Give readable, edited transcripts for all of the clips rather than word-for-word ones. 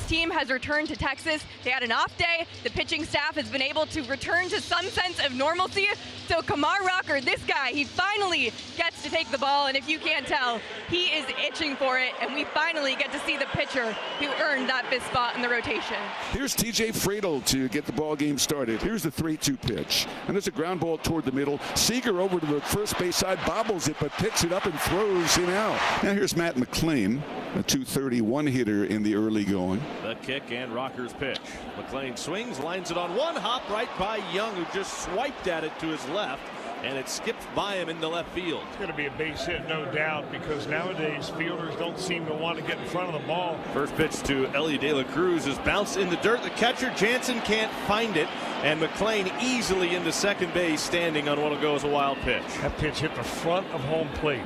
team has returned to Texas. They had an off day. The pitching staff has been able to return to some sense of normalcy. So Kumar Rocker, this guy, he finally gets to take the ball, and if you can't tell, he is itching for it, and we finally get to see the pitcher who earned that 5th spot in the rotation. Here's TJ Friedel to get the ball game started. Here's the 3-2 pitch, and there's a ground ball toward the middle. Seager over to the first base side, bobbles it, but picks it up and throws him out. Now here's Matt McLean, a .231 hitter in the early going. The kick and Rocker's pitch. McLean swings, lines it on one hop right by Young, who just swiped at it to his left, and it skips by him into left field. It's going to be a base hit, no doubt, because nowadays fielders don't seem to want to get in front of the ball. First pitch to Ellie De La Cruz is bounced in the dirt. The catcher Jansen can't find it, and McLean easily into second base, standing on what will go as a wild pitch. That pitch hit the front of home plate.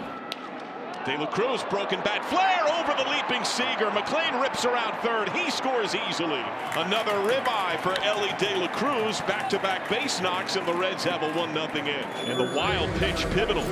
De La Cruz, broken bat, flare over the leaping Seager. McLean rips around third. He scores easily. Another ribeye for Ellie De La Cruz. Back-to-back base knocks, and the Reds have a 1-0 in. And the wild pitch pivotal.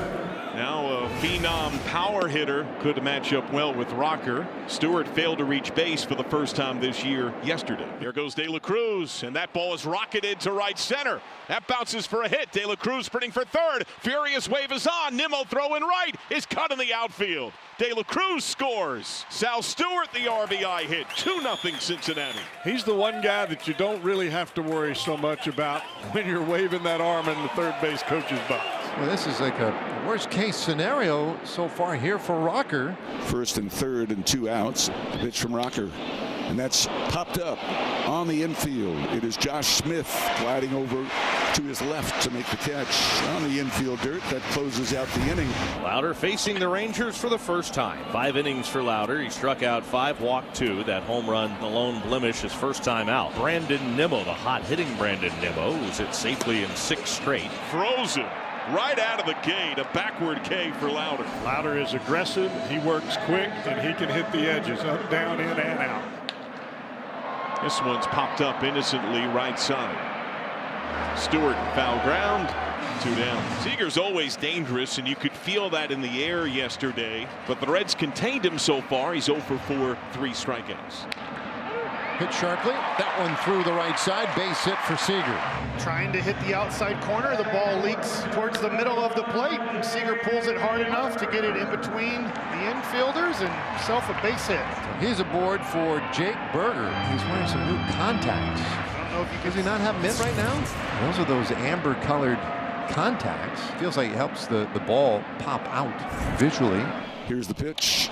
Now a phenom power hitter could match up well with Rocker. Stewart failed to reach base for the first time this year yesterday. Here goes De La Cruz, and that ball is rocketed to right center. That bounces for a hit. De La Cruz sprinting for third. Furious wave is on. Nimmo throwing right is cut in the outfield. De La Cruz scores. Sal Stewart the RBI hit. 2-0 Cincinnati. He's the one guy that you don't really have to worry so much about when you're waving that arm in the third base coach's box. Well, this is like a worst case scenario so far here for Rocker. First and third and 2 outs. The pitch from Rocker, and that's popped up on the infield. It is Josh Smith gliding over to his left to make the catch on the infield dirt. That closes out the inning. Lauder facing the Rangers for the first time. 5 innings for Lauder. He struck out 5, walked 2. That home run, the lone blemish, his first time out. Brandon Nimmo, the hot hitting Brandon Nimmo, who's hit safely in 6 straight. Frozen. Right out of the gate, a backward K for Lauder. Lauder is aggressive, he works quick, and he can hit the edges up, down, in, and out. This one's popped up innocently right side. Stewart foul ground, 2 down. Seager's always dangerous, and you could feel that in the air yesterday, but the Reds contained him so far. He's 0 for 4, 3 strikeouts. Hit sharply. That one through the right side. Base hit for Seager. Trying to hit the outside corner. The ball leaks towards the middle of the plate. And Seager pulls it hard enough to get it in between the infielders and himself a base hit. He's aboard for Jake Berger. He's wearing some new contacts. I don't know if you Does he not have mint right now? Those are those amber colored contacts. Feels like it helps the ball pop out visually. Here's the pitch.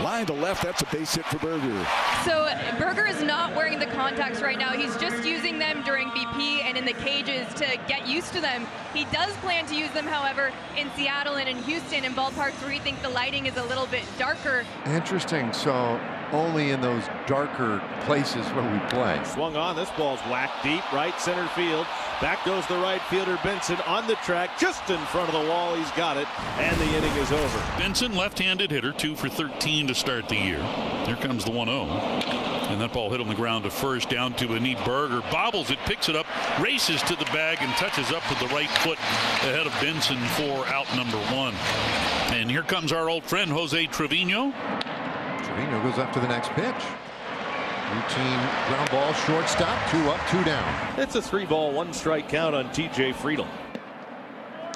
Line to left. That's a base hit for Berger. So Berger is not wearing the contacts right now. He's just using them during BP and in the cages to get used to them. He does plan to use them, however, in Seattle and in Houston in ballparks where we think the lighting is a little bit darker. Interesting. So only in those darker places where we play. Swung on. This ball's whacked deep right center field. Back goes the right fielder Benson on the track just in front of the wall. He's got it, and the inning is over. Benson, left-handed hitter, 2 for 13 to start the year. Here comes the 1-0, and that ball hit on the ground to first, down to a neat Berger. Bobbles it, picks it up, races to the bag, and touches up with the right foot ahead of Benson for out number 1. And here comes our old friend Jose Trevino. Trevino goes up to the next pitch. Routine ground ball, shortstop, 2 up, 2 down. It's a 3-ball, 1-strike count on TJ Friedel.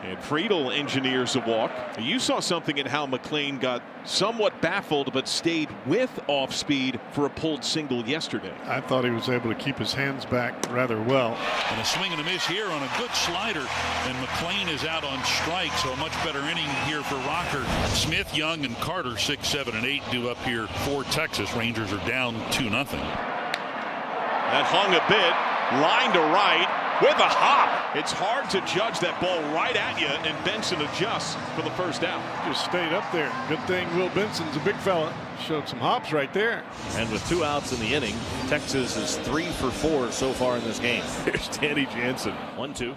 And Friedel engineers a walk. You saw something in how McLean got somewhat baffled but stayed with off speed for a pulled single yesterday. I thought he was able to keep his hands back rather well. And a swing and a miss here on a good slider, and McLean is out on strike, so a much better inning here for Rocker. Smith, Young, and Carter 6, 7, and 8 due up here for Texas. Rangers are down 2-0. That hung a bit, line to right with a hop. It's hard to judge that ball right at you, and Benson adjusts for the first out. Just stayed up there. Good thing Will Benson's a big fella. Showed some hops right there. And with 2 outs in the inning, Texas is 3 for 4 so far in this game. Here's Danny Jansen. 1-2.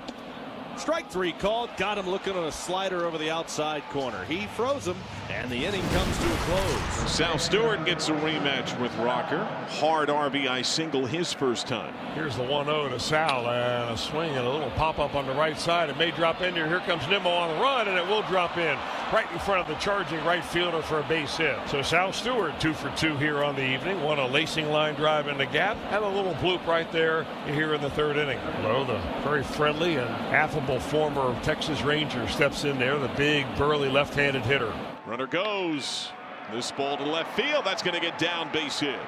Strike 3 called. Got him looking on a slider over the outside corner. He froze him, and the inning comes to a close. Sal Stewart gets a rematch with Rocker. Hard RBI single his first time. Here's the 1-0 to Sal, and a swing and a little pop up on the right side. It may drop in here. Here comes Nimmo on the run, and it will drop in. right in front of the charging right fielder for a base hit. So Sal Stewart 2 for 2 here on the evening. One a lacing line drive in the gap. Had a little bloop right there here in the third inning. Well, the very friendly and affable former Texas Ranger steps in there, the big burly left-handed hitter. Runner goes. This ball to left field. That's going to get down, base hit.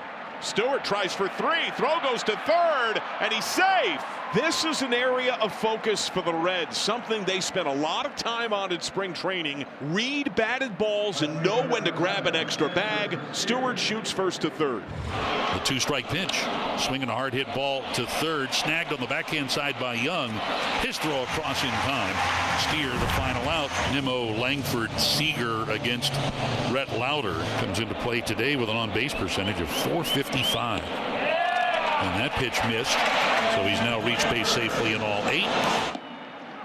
Stewart tries for 3. Throw goes to third, and he's safe. This is an area of focus for the Reds, something they spent a lot of time on in spring training. Read batted balls and know when to grab an extra bag. Stewart shoots first to third. The 2-strike pitch. Swinging a hard hit ball to third. Snagged on the backhand side by Young. His throw across in time. Steer the final out. Nimmo, Langford, Seager against Rhett Lauder comes into play today with an on-base percentage of .455. And that pitch missed, so he's now reached base safely in all 8.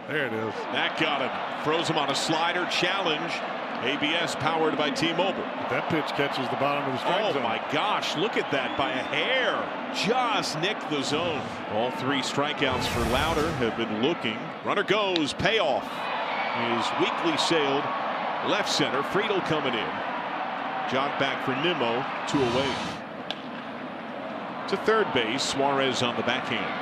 There it is. That got him. Throws him on a slider challenge. ABS powered by T-Mobile. That pitch catches the bottom of the strike zone. Oh my gosh, look at that, by a hair. Just nicked the zone. All 3 strikeouts for Lauder have been looking. Runner goes, payoff. Is weakly sailed left center. Friedel coming in. Jog back for Nimmo, 2 away. To third base, Suarez on the backhand.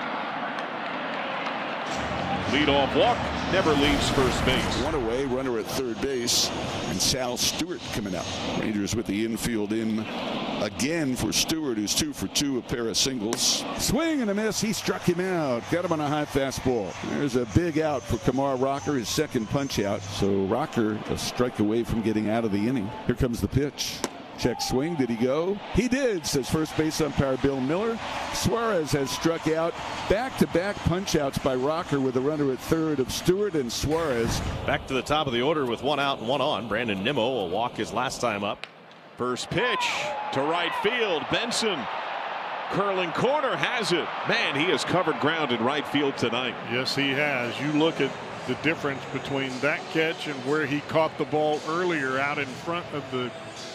Leadoff walk, never leaves first base. 1 away, runner at third base, and Sal Stewart coming up. Rangers with the infield in again for Stewart, who's 2 for 2, a pair of singles. Swing and a miss. He struck him out. Got him on a high fastball. There's a big out for Kumar Rocker, his second punch out. So Rocker a strike away from getting out of the inning. Here comes the pitch. Check swing. Did he go? He did, says first base umpire Bill Miller. Suarez has struck out. Back-to-back punch-outs by Rocker with a runner at third of Stewart and Suarez. Back to the top of the order with 1 out and 1 on. Brandon Nimmo will walk his last time up. First pitch to right field. Benson. Curling corner has it. Man, he has covered ground in right field tonight. Yes, he has. You look at the difference between that catch and where he caught the ball earlier out in front of the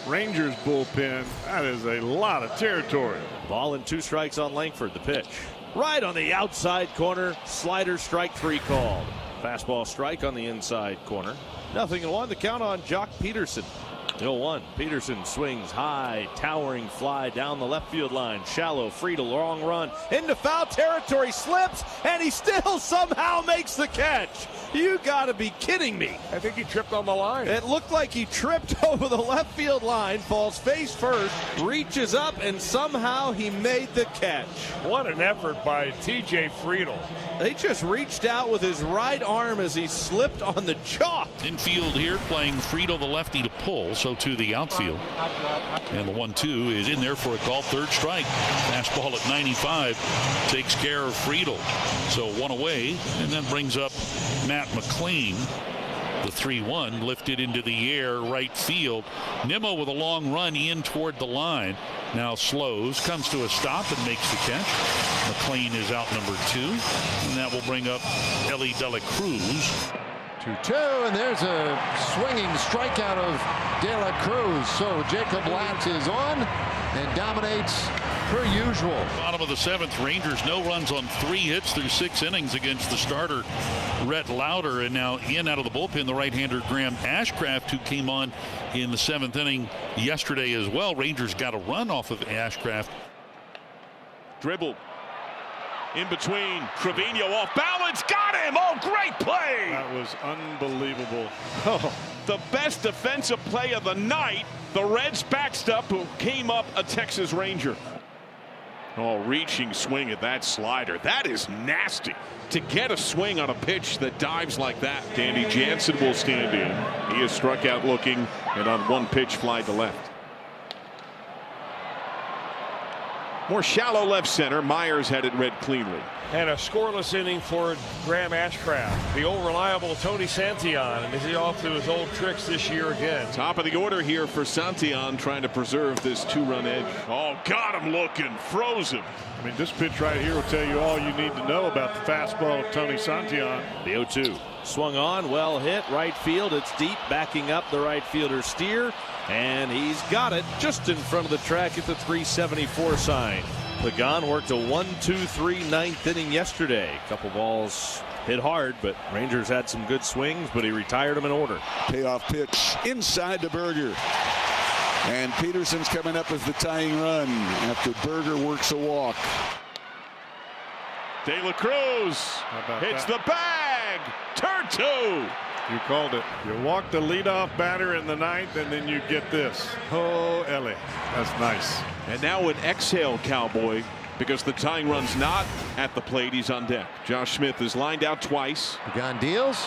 Rangers bullpen. That is a lot of territory. Ball and 2 strikes on Langford. The pitch right on the outside corner. Slider, strike 3 called. Fastball strike on the inside corner. 0-1. The count on Jock Peterson. 0-1. Peterson swings high, towering fly down the left field line. Shallow. Friedel, long run into foul territory, slips, and he still somehow makes the catch. You got to be kidding me. I think he tripped on the line. It looked like he tripped over the left field line, falls face first, reaches up, and somehow he made the catch. What an effort by T.J. Friedel. They just reached out with his right arm as he slipped on the chalk. Infield here playing Friedel, the lefty, to pull. So to the outfield. And the 1-2 is in there for a call. Third strike. Fastball at 95 takes care of Friedel. So 1 away, and then brings up Matt McLean. The 3-1 lifted into the air right field. Nimmo with a long run in toward the line. Now slows, comes to a stop and makes the catch. McLean is out number 2, and that will bring up Ellie De La Cruz. 2-2, and there's a swinging strikeout of De La Cruz. So Jacob Latz is on and dominates per usual. Bottom of the 7th, Rangers no runs on 3 hits through 6 innings against the starter Rhett Lauder, and now in out of the bullpen the right-hander Graham Ashcraft, who came on in the 7th inning yesterday as well. Rangers got a run off of Ashcraft. Dribble. In between, Trevino off balance, got him! Oh, great play! That was unbelievable. Oh, the best defensive play of the night. The Reds backstop who came up a Texas Ranger. Oh, reaching swing at that slider. That is nasty. To get a swing on a pitch that dives like that. Danny Jansen will stand in. He is struck out looking, and on 1 pitch fly to left. More shallow left center. Myers had it read cleanly. And a scoreless inning for Graham Ashcraft. The old reliable Tony Santillan. And is he off to his old tricks this year again? Top of the order here for Santillan, trying to preserve this 2-run edge. Oh, got him looking. Froze him. I mean, this pitch right here will tell you all you need to know about the fastball of Tony Santillan. The 0-2. Swung on, well hit, right field. It's deep, backing up the right fielder Steer. And he's got it just in front of the track at the 374 sign. Pagan worked a 1-2-3 ninth inning yesterday. A couple balls hit hard, but Rangers had some good swings, but he retired them in order. Payoff pitch inside to Berger. And Peterson's coming up as the tying run after Berger works a walk. De La Cruz hits the bag. Turn 2. You called it. You walk the leadoff batter in the ninth, and then you get this. Oh, Ellie. That's nice. And now an exhale, Cowboy, because the tying run's not at the plate. He's on deck. Josh Smith is lined out twice. Pagan deals.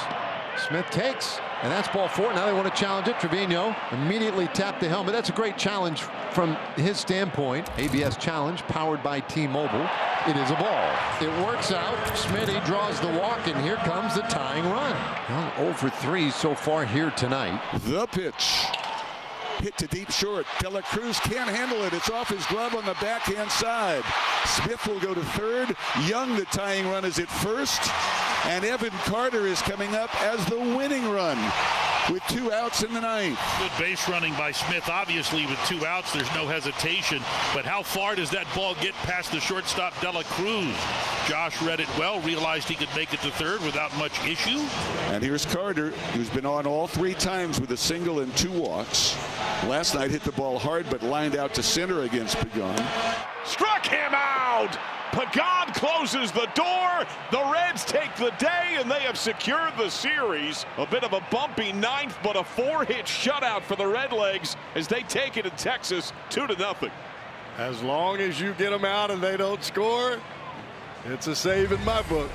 Smith takes. And that's ball 4. Now they want to challenge it. Trevino immediately tapped the helmet. That's a great challenge from his standpoint. ABS challenge powered by T-Mobile. It is a ball. It works out. Smitty draws the walk, and here comes the tying run. Well, 0 for 3 so far here tonight. The pitch. Hit to deep short. De La Cruz can't handle it. It's off his glove on the backhand side. Smith will go to third. Young, the tying run, is at first. And Evan Carter is coming up as the winning run with 2 outs in the ninth. Good base running by Smith. Obviously, with 2 outs, there's no hesitation. But how far does that ball get past the shortstop, De La Cruz? Josh read it well, realized he could make it to third without much issue. And here's Carter, who's been on all 3 times with a single and 2 walks. Last night hit the ball hard, but lined out to center against Pagan. Struck him out. Pagan closes the door. The Reds take the day, and they have secured the series. A bit of a bumpy ninth, but a 4-hit shutout for the Redlegs as they take it in Texas 2-0. As long as you get them out and they don't score, it's a save in my book.